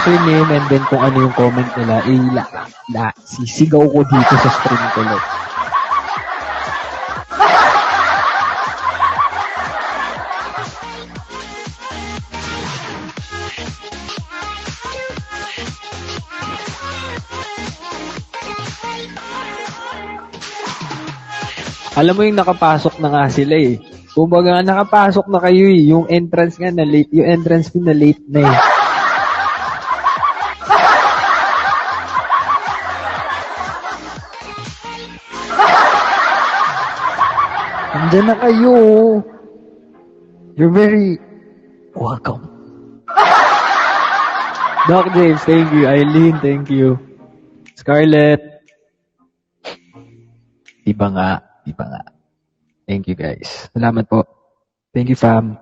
username and then kung ano yung comment nila, sisigaw ko dito sa stream ko lang. Alam mo yung nakapasok na nga sila eh. Kumbaga nakapasok na kayo eh. Yung entrance nga na late. Yung entrance ko na late na eh. Andiyan na kayo. You're very welcome. Doc James, thank you. Eileen, thank you. Scarlett. Iba nga. Thank you guys. Salamat po. Thank you fam.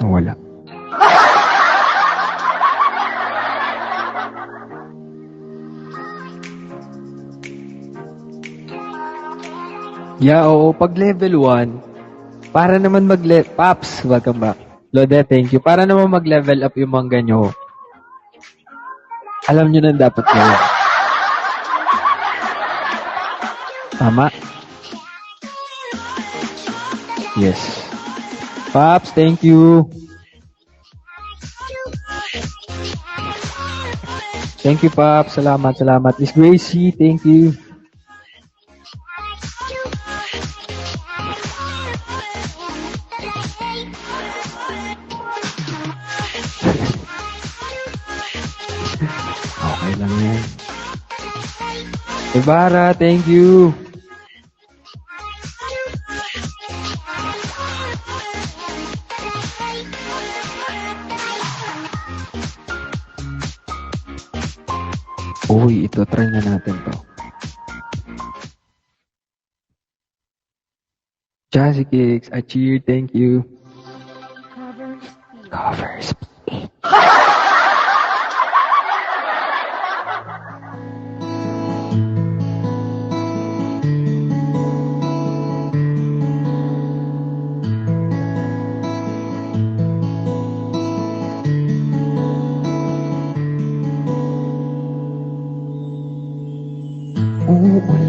Wala. Yeah, oo. Pag level 1, para naman Paps, welcome back. Lode, thank you. Para naman mag-level up yung mangga nyo. Alam nyo na dapat gawin. Tama? Yes. Paps, thank you. Thank you, Paps. Salamat. Miss Gracie, thank you. Okay lang yan. Ibarra, thank you. Uy, ito, try na natin to. Jazzy Cakes, I cheer, thank you. Covers.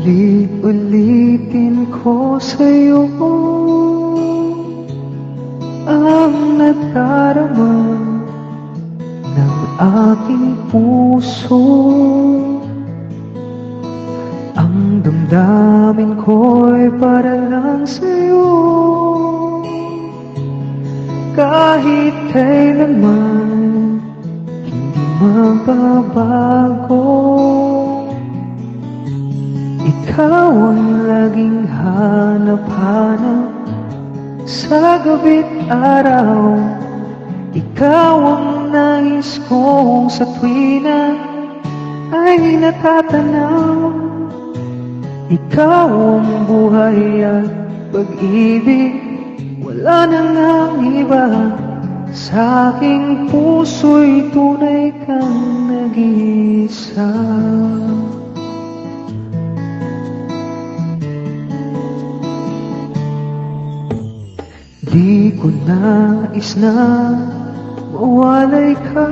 Ulit-ulitin ko sa'yo ang nadarama ng aking puso. Ang damdamin ko'y para lang sa'yo. Kahit kailanman hindi magbabago. Ikaw ang laging hanap-hanap sa gabi't araw. Ikaw ang nais kong sa tuwina ay natatanaw. Ikaw ang buhay at pag-ibig, wala na nang iba. Sa aking puso'y tunay kang nag-iisa. Di ko nais na mawalay ka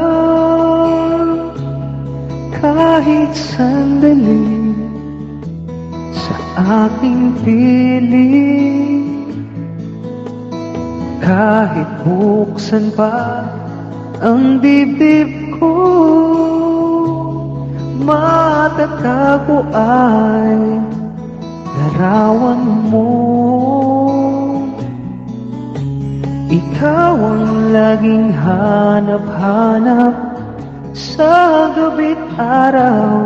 kahit sandali sa aking piling. Kahit buksan pa ang dibdib ko, matatago ay larawan mo. Ikaw ang laging hanap-hanap sa gabi't araw.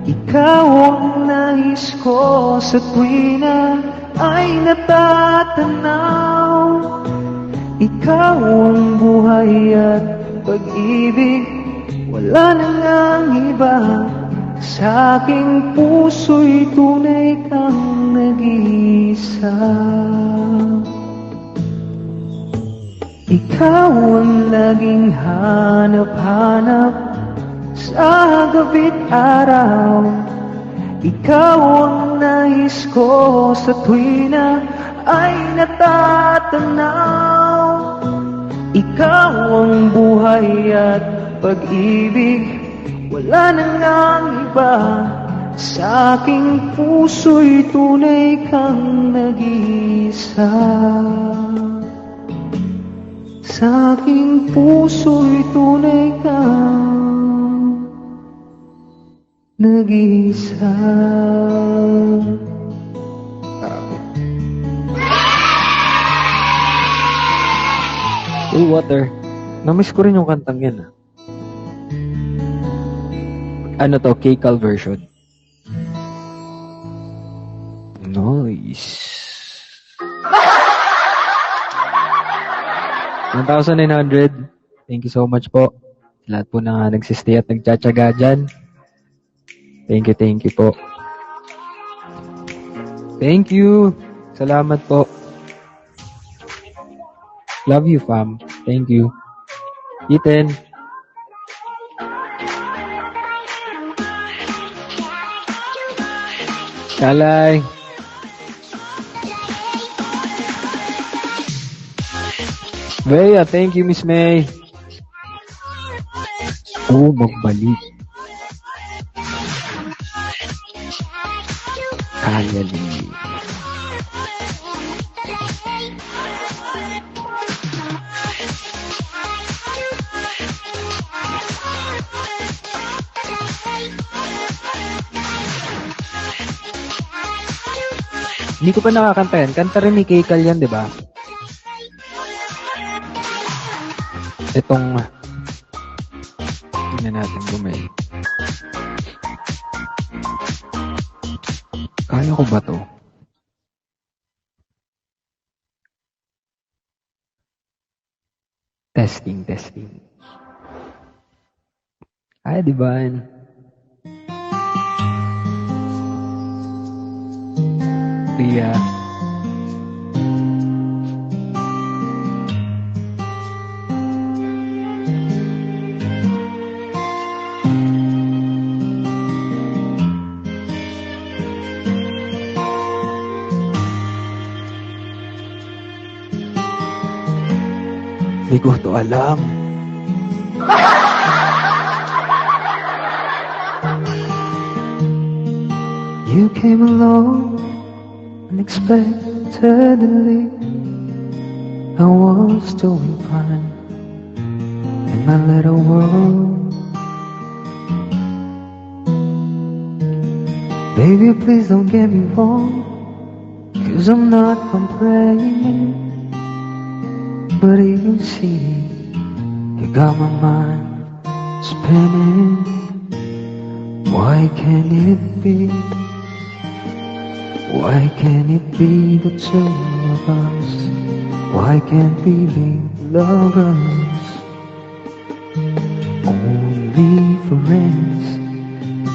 Ikaw ang nais ko sa tuwina ay natatanaw. Ikaw ang buhay at pag-ibig, wala nang ang iba. Sa aking puso'y tunay kang nag-iisa. Ikaw ang laging hanap-hanap sa gabi't araw. Ikaw ang nais ko sa tuwi na ay natatanaw. Ikaw ang buhay at pag-ibig, wala nang ang iba. Sa aking puso'y tunay kang nag-iisa. Sa aking puso'y tunay kang nag-iisa. Uy, Water. Namiss ko rin yung kantang yan, ah. Ano to? K-Cal version. Nice. 1,900. Thank you so much po. Lahat po na nagsistay at nagtsatsaga dyan. Thank you po. Thank you. Salamat po. Love you, fam. Thank you. Ethan. Kalay. Bea, thank you, Miss May. Oh, magbalik. Kayali. Hindi ko pa nakakanta yan. Kanta rin ni K-Cal yan, di ba? Itong tingnan natin bumay. Kaya ko ba to? Testing. Ay, di ba? Ria. Hindi ko to alam. You came along unexpectedly. I was doing fine in my little world. Baby, please don't get me wrong, 'cause I'm not complaining. But you see, you got my mind spinning. Why can't it be? Why can't it be the two of us? Why can't we be lovers? Only friends.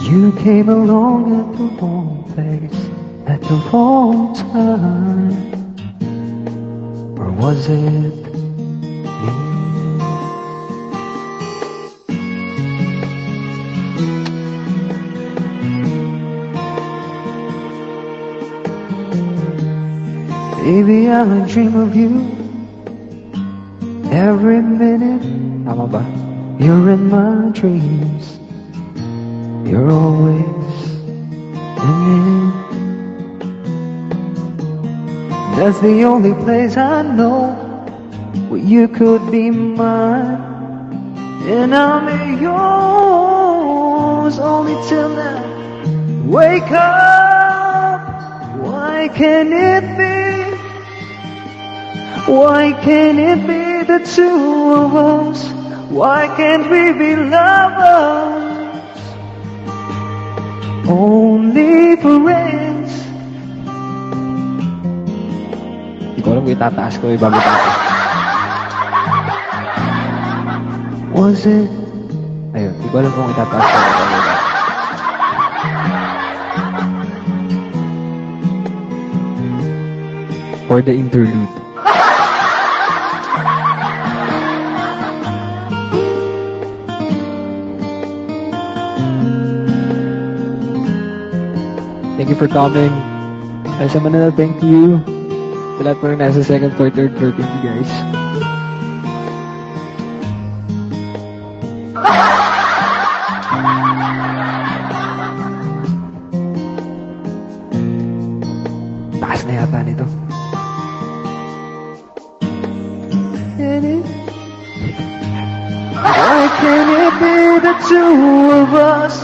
You came along at the wrong place, at the wrong time. Or was it me? Baby, I dream of you every minute. Tama ba? You're in my dreams. You're always in it. That's the only place I know where you could be mine, and I'm yours only till now. Wake up! Why can't it be? Why can't it be the two of us? Why can't we be lovers? Only friends. Hindi ko alam kung itataas ko, ibago taas. Was it? Ayun, di ko alam kung itataas ko na talaga. For the interlude. Thank you for coming. Ay, sa Manila, thank you. Sa lahat po rin nasa second, fourth, third floor, thank you guys. Taas na yata nito. Why can't it be the two of us?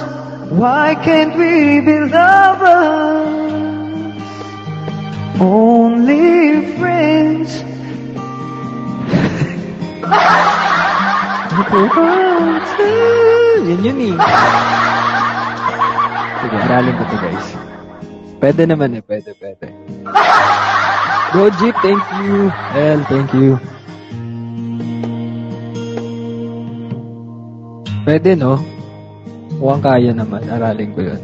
Why can't we be lovers? Only friends. Yun yun eh. Sige, aralin ko to guys. Pwede naman eh, pwede. Bro Jeep, thank you. L, thank you. Pwede no? Mukhang kaya naman, aralin ko yun.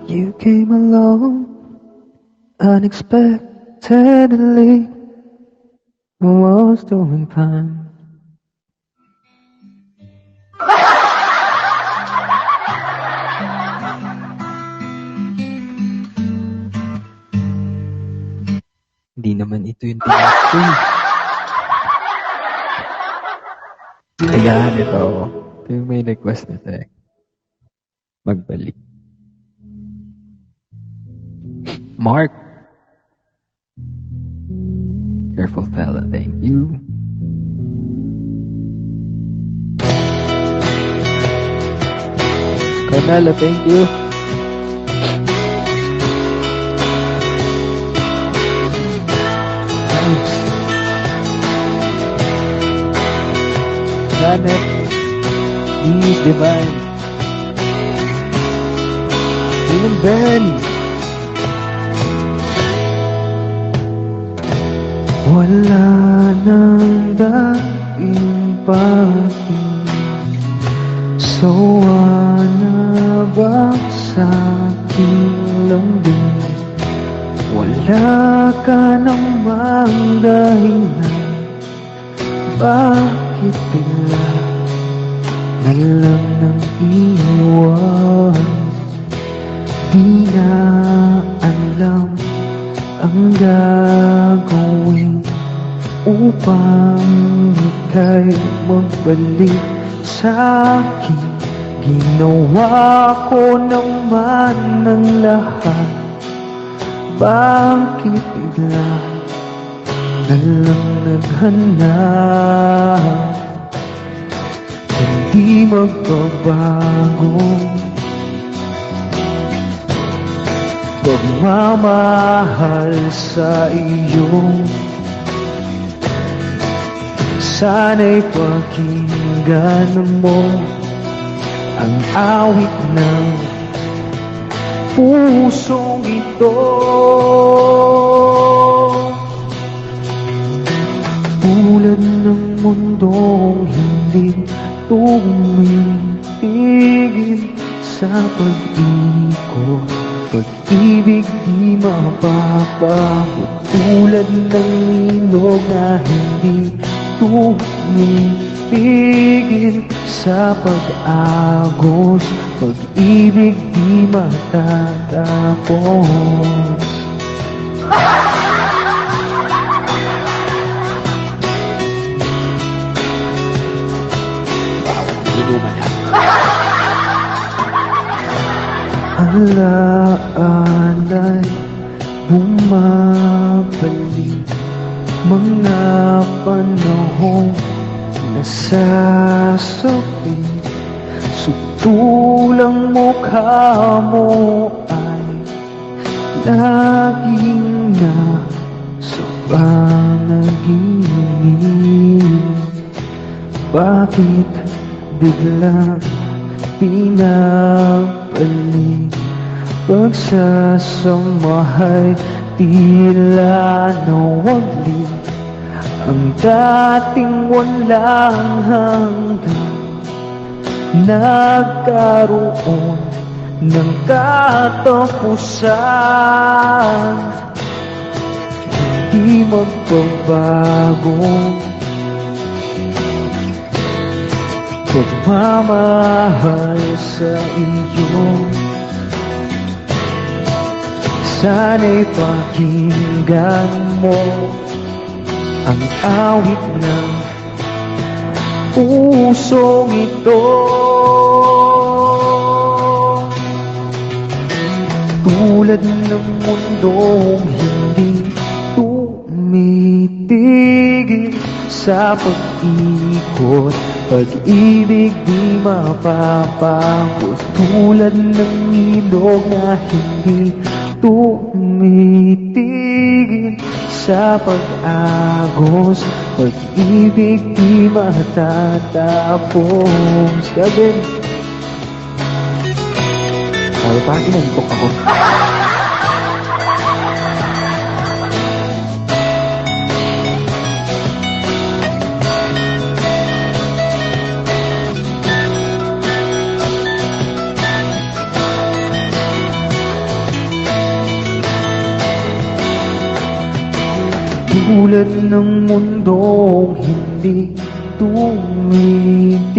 You came along unexpectedly. I was doing fine. Hindi naman ito yung tinatay ko eh. Ayan, ito. Ito yung may request na tayo. Magbalik. Mark. Careful fella, thank you. Carmela, thank you. Nice. Janet. He's divine. Even Ben. Wala nang daing pati. Sawa na ba sa aking lambing? Wala ka namang dahilan. Bakit bigla na lang nang iwan? Di na alam ang gagawin upang ika'y magbalik sa akin. Ginawa ko naman ng lahat. Bakit bigla na lang naghanap? Hindi magbabago pagmamahal sa iyo. Sana'y pakinggan mo ang awit ng pusong ito. Tulad ng mundong hindi tumitigil sa pag-ikot, pag-ibig di mapapagot. Tulad ng ilog na hindi tumipigil sa pag-agos, pag-ibig di matatapos. Alaala'y bumabalik, mga panahong nasasabi. Sutulang mukha mo ay laging nasa panaginip. Bakit biglang pinabalik. Pagsasamahay tila nawagli ang dating walang hanggan. Nagkaroon ng katapusan, hindi magbabago pagmamahal sa iyo. Sana'y pakinggan mo ang awit ng pusong ito. Tulad ng mundong hindi tumitigil sa pag-ikot, pag-ibig di mapapagod. Tulad ng ilog na hindi tumitigil sa pag-agos, pag-ibig di matatapos. Gabi. Ay, parang inantok ako. Tulad ng mundong hindi tumitigil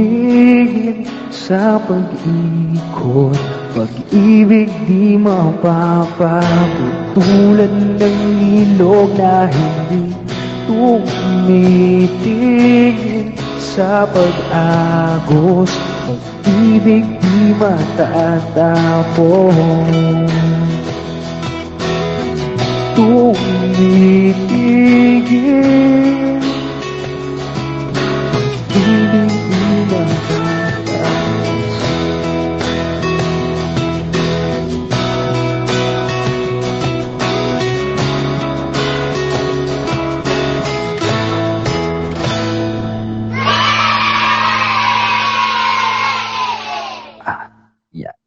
sa pag-ikot, pag-ibig di mapapagod. Tulad ng ilog na hindi tumitigil sa pag-agos, pag-ibig di matatapos. Tumitigil, pag-ibig di matatapos. Yeah.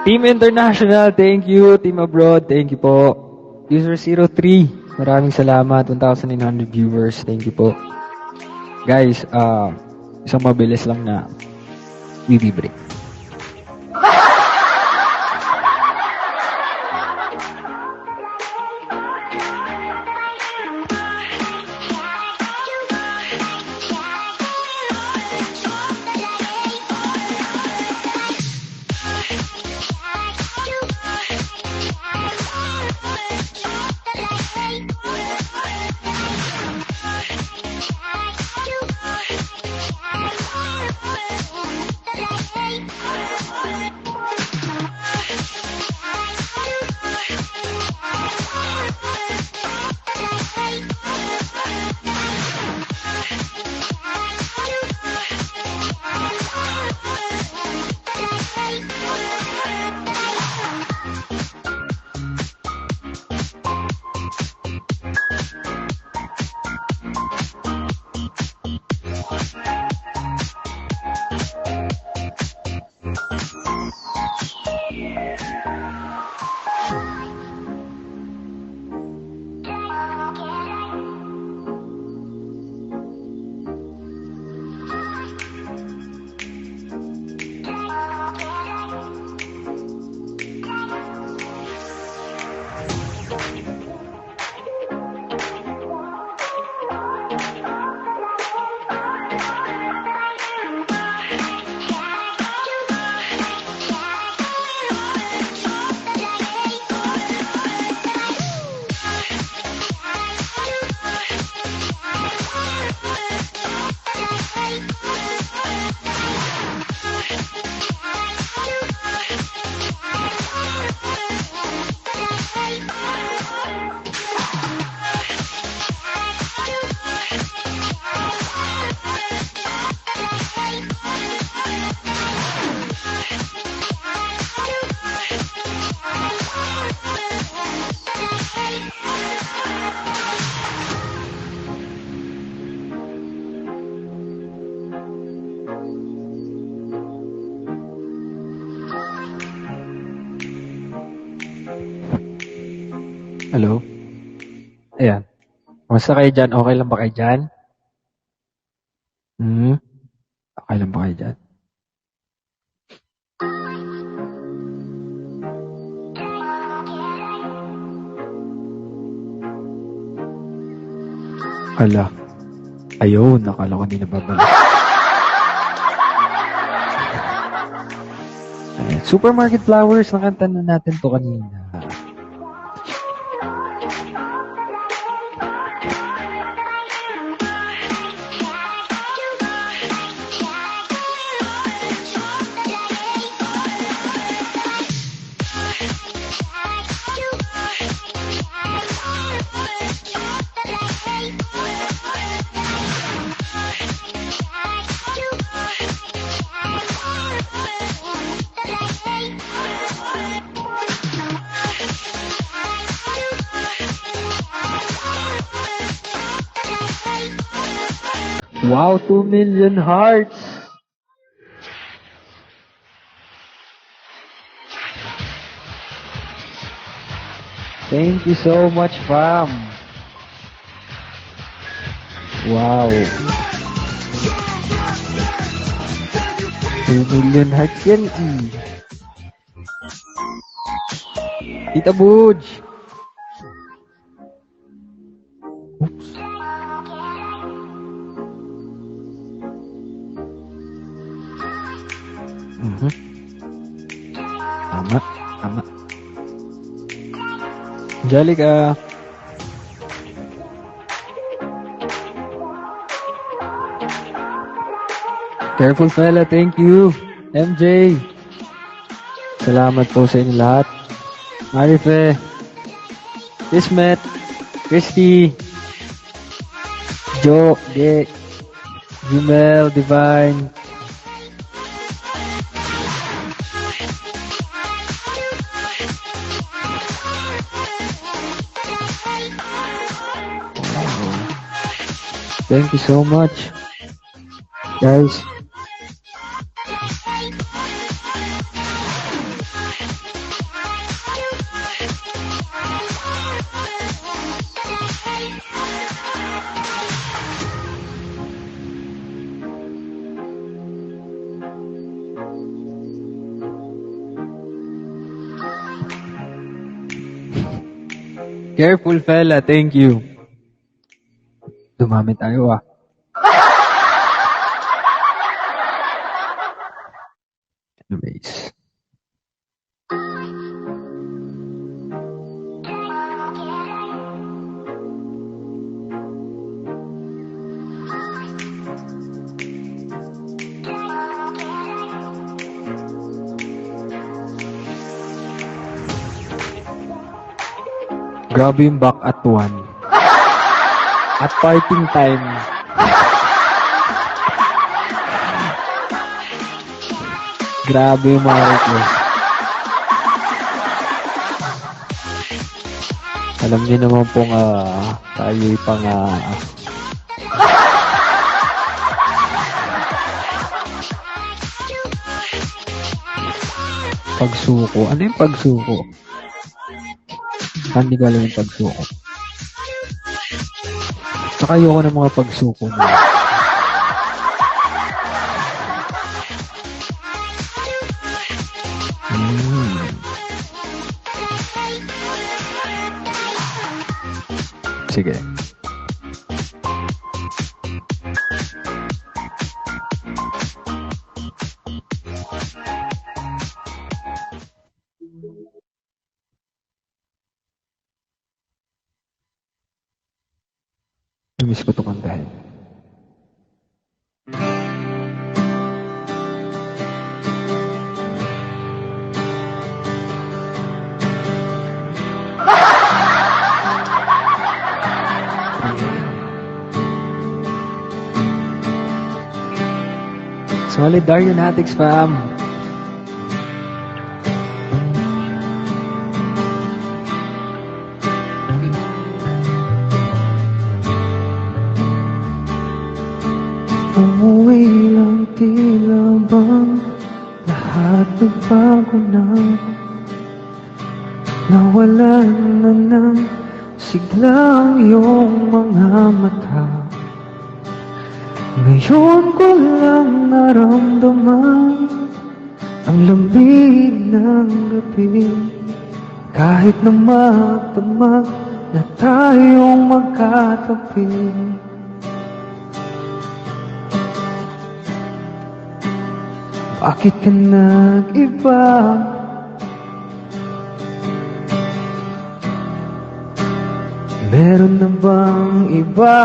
Team International, thank you. Team Abroad, thank you po. User 03, maraming salamat. 1,900 viewers, thank you po. Guys, isang mabilis lang na BB break. Hey! Hello? Ayan. Kumusta kayo dyan? Okay lang ba kayo dyan? Hmm? Okay lang ba kayo dyan? Ala. Ayun, nakala ko hindi nababalik. Ayan. Supermarket Flowers, nakanta na natin to kanina. Wow, 2 million hearts! Thank you so much, fam! Wow! 2 million hearts yan, Tita Budge! Oops. Tama, tama. Angelica. Careful fella, thank you. MJ. Salamat po sa inyo lahat. Marife. Ismet. Christy. Joe. Dick. Jumel. Divine. Thank you so much, guys. Careful fella, thank you. Dumami tayo Anyways. Grabe yung back at 1. At parting time. Grabe yung mga request. Alam niyo naman pong tayo'y pang pagsuko. Ano yung pagsuko? Hindi ko alam yung pagsuko. Saka ayoko ng mga pagsuko na. Sige. Miss ko ito kantahin. Solid Darionatics, fam. Umuwi lang tila bang lahat nagbago na. Nawalan na ng sigla ang iyong mga mata. Ngayon ko lang naramdaman ang lamig ng gabi. Kahit na magdamag na tayong magkatabi. Bakit ka nag-iba? Meron na bang iba?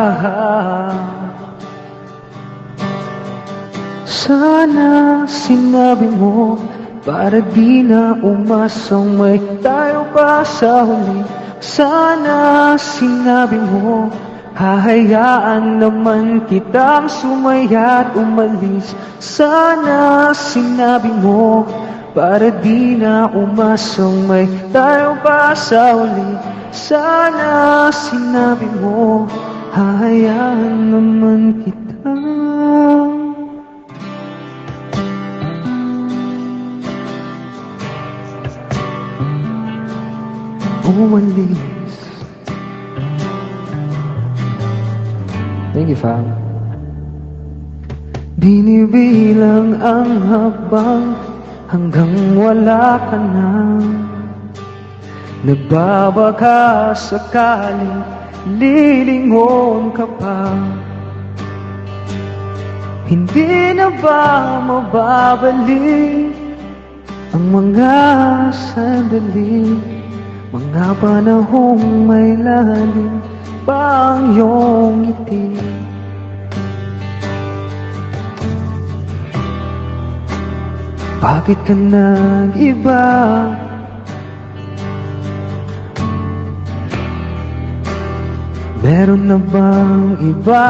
Sana sinabi mo para di na umasang may tayo pa sa huli. Sana sinabi mo hahayaan naman kitang sumaya at umalis. Sana sinabi mo para di na umasang may tayo pa sa huli. Sana sinabi mo hahayaan naman kita umalis. Thank you, fam. Binibilang ang habang hanggang wala ka na. Nagbabaka sakaling lilingon ka pa. Hindi na ba mababalik ang mga sandali, mga panahong may lalim pa ang iyong ngiti? Bakit ka nag-iba? Meron na bang iba?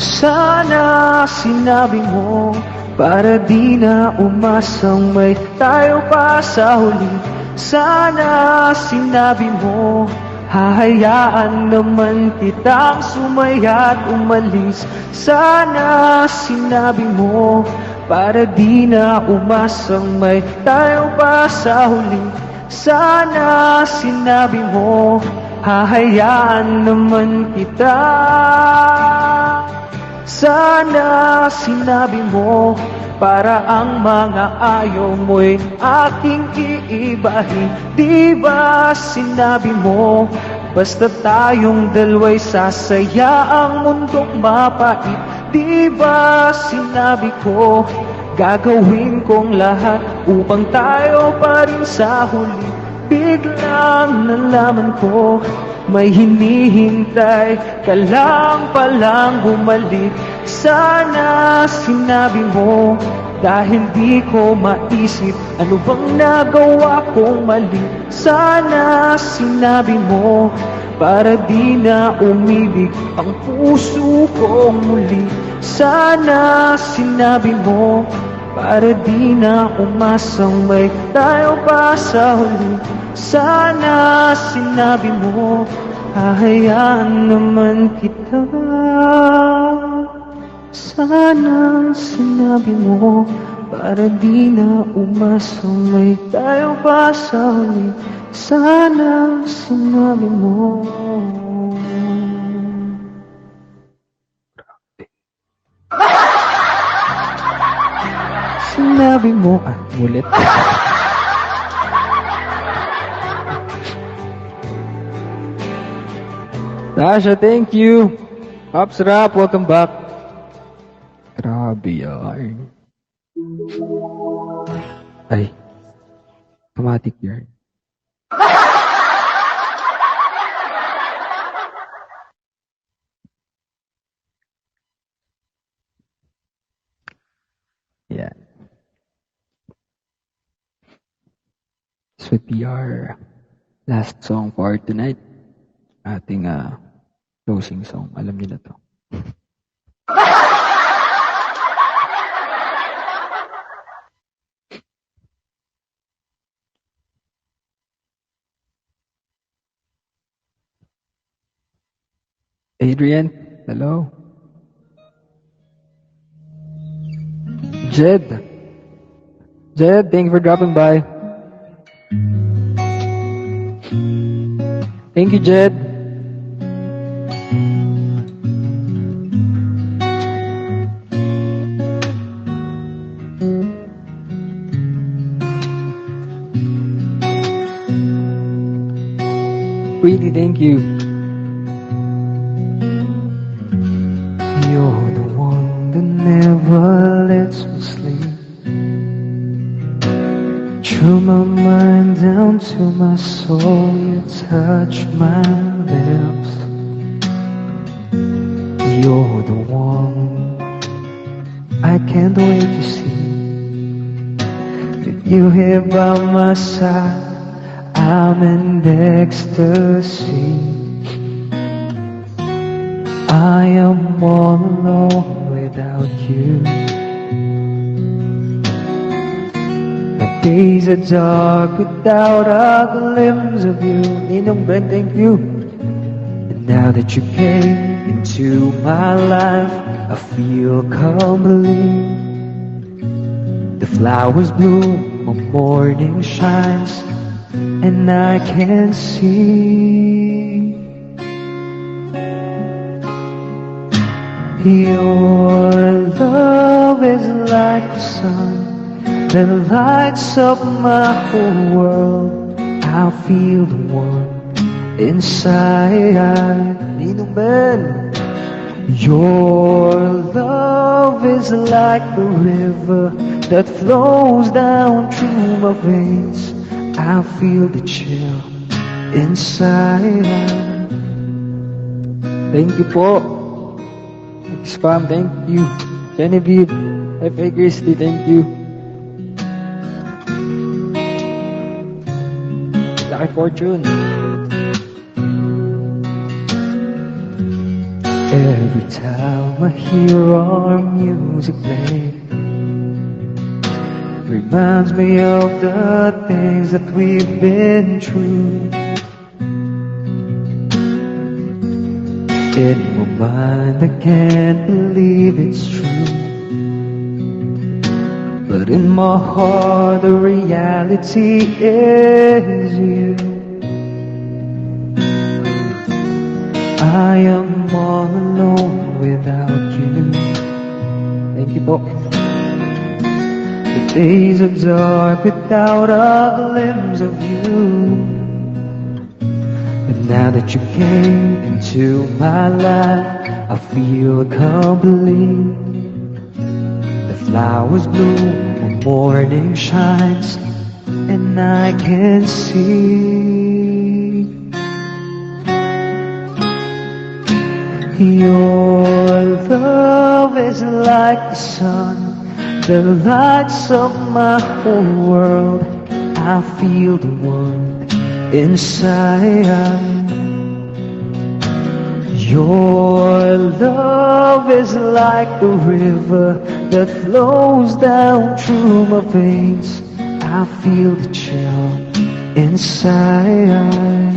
Sana sinabi mo para di na umasang may tayo pa sa huli. Sana sinabi mo hahayaan naman kitang sumaya at umalis. Sana sinabi mo para di na umasang may tayo pa sa huli. Sana sinabi mo hahayaan naman kita. Sana sinabi mo para ang mga ayaw mo'y aking iibahin. Di ba sinabi mo basta tayong dalawa'y sasaya ang mundong mapait? Di ba sinabi ko gagawin kong lahat upang tayo pa rin sa huli? Biglang nalaman ko may hinihintay ka lang palang bumalik. Sana sinabi mo dahil di ko maisip ano bang nagawa kong mali. Sana sinabi mo para di na umibig ang puso kong muli. Sana sinabi mo para di na umasang may tayo pa sa huli. Sana sinabi mo hahayaan naman kita. Sana sinabi mo para di na umasang may tayo pa sa huli. Sana sinabi mo. Sinabi mo, ulit. Tasha, thank you. Pops Rap, welcome back. Grabe yan. Ay, automatic yarn. Yan. This would be our last song for tonight. Ating closing song. Alam niyo na to. Adrian, hello. Jed, thank you for dropping by. Thank you, Jed. Pretty, thank you. You're the one that never lets me sleep. Through my mind down to my soul, you touch my lips. You're the one I can't wait to see. With you here by my side, I'm in ecstasy. I am all alone without you. My days are dark without a glimpse of you. Ninong Ben, thank you. And now that you came into my life, I feel complete. The flowers bloom, the morning shines, and I can see your love is like the sun that lights up my whole world. I feel the warmth inside. Ninong Ben, your love is like the river that flows down through my veins. I feel the chill inside. Thank you po. Spam, thank you. Genevieve, F.A. Christie, thank you. Lucky Fortune. Every time I hear our music play, reminds me of the things that we've been through. In my mind, I can't believe it's true, but in my heart, the reality is you. I am all alone without you. Thank you po. The days are dark without a glimpse of you. But now that you came into my life, I feel complete. The flowers bloom, the morning shines, and I can see your love is like the sun that lights up my whole world. I feel the warmth inside. Your love is like the river that flows down through my veins. I feel the chill inside.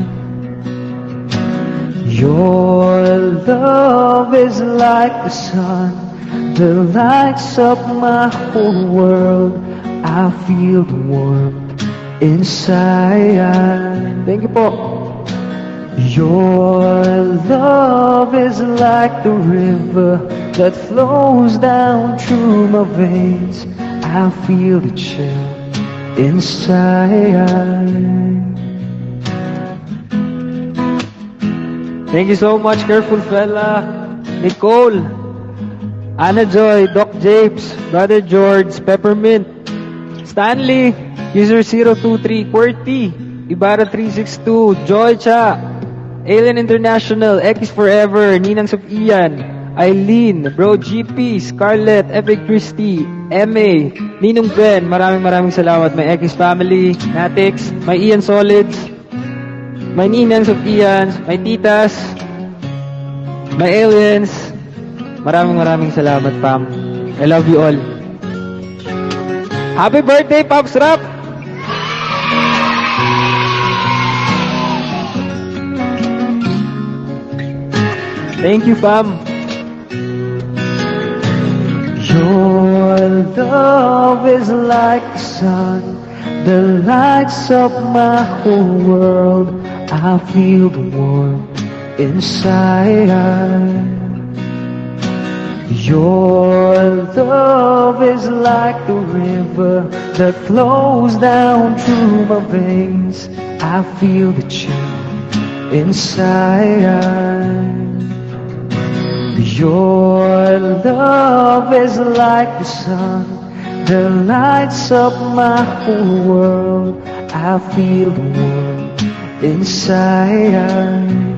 Your love is like the sun that lights up my whole world. I feel the warmth inside. Thank you po. Your love is like the river that flows down through my veins. I feel the chill inside. Thank you so much, Careful Fella, Nicole, Anna Joy, Doc Japes, Brother George, Peppermint, Stanley, User 023, QWERTY, Ibarra 362, Joy Cha, Alien International, X Forever, Ninang Sofian, Eileen, Bro GP, Scarlett, F.A. Christie, M.A., Ninong Ben, maraming salamat. My X Family, Natix, my Ian Solids, my Ninang Sofians, my Titas, my Aliens, maraming salamat, Pam. I love you all. Happy birthday, Pops Rap! Thank you, Pam. Your love is like the sun that lights up my whole world. I feel the warmth inside. Your love is like the river that flows down through my veins. I feel the chill inside. Your love is like the sun that lights up my whole world. I feel the warmth inside.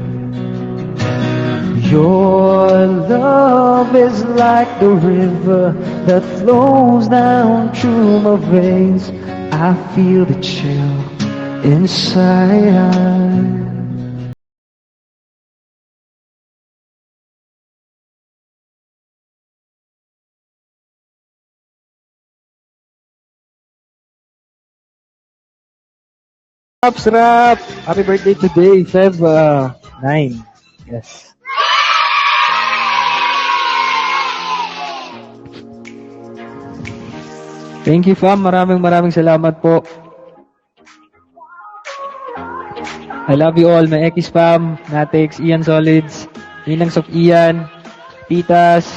Your love is like the river that flows down through my veins. I feel the chill inside. Raps, rap! Happy birthday today, Feb 9. Yes. Thank you, fam. Maraming salamat po. I love you all. My X fam, Natex, Ian Solids, Ninangs of Ian, Pitas,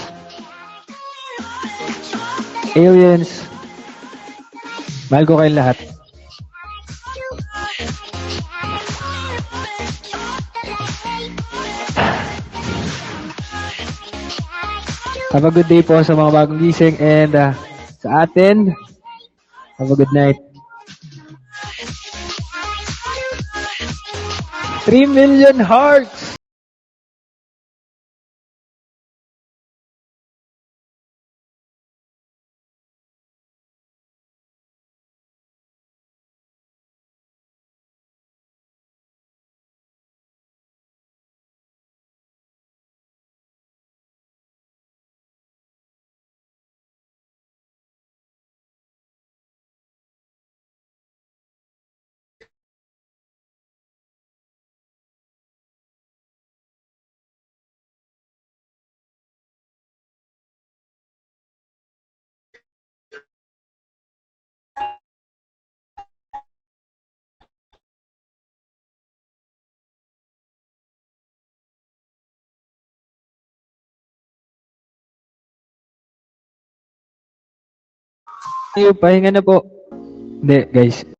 Aliens. Mahal ko kayong lahat. Have a good day po sa mga bagong gising and sa atin, have a good night. 3 million hearts! Pahinga na po. Hindi, guys.